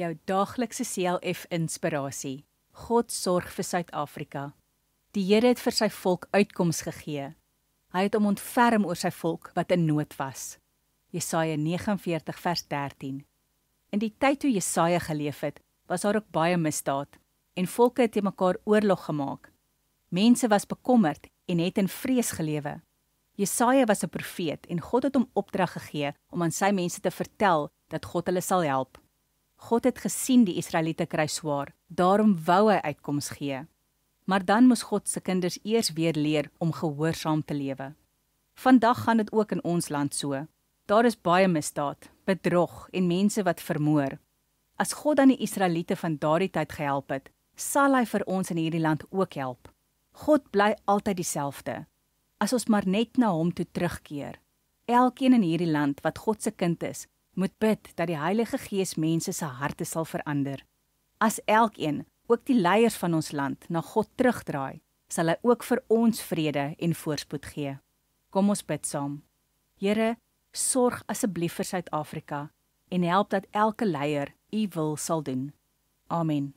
Jou daaglikse CLF inspirasie. God sorg vir Suid-Afrika. Die Here het vir sy volk uitkoms gegee. Hy het hom ontferm oor sy volk wat in nood was. Jesaja 49 vers 13. In die tyd toe Jesaja geleef het, was daar ook baie misdaad en volke het teen mekaar oorlog gemaak. Mense was bekommerd en het in vrees gelewe. Jesaja was 'n profeet en God het hom opdrag gegee om aan sy mense te vertel dat God hulle sal help. God het gesien die Israeliete kry swaar, daarom wou hy uitkoms gee. Maar dan moes God se kinders eers weer leer om gehoorsaam te lewe. Vandag gaan dit ook in ons land so. Daar is baie misdaad, bedrog en mense wat vermoor. As God dan die Israeliete van daardie tyd gehelp het, sal hy vir ons in hierdie land ook help. God bly altyd dieselfde. As ons maar net na hom toe terugkeer. Elkeen in hierdie land wat God se kind is, moet bid dat die Heilige Gees mense se harte sal verander. As elkeen, ook die leiers van ons land, na God terugdraai, sal hy ook vir ons vrede en voorspoed gee. Kom ons bid saam. Here, sorg asseblief vir Suid-Afrika en help dat elke leier u wil sal doen. Amen.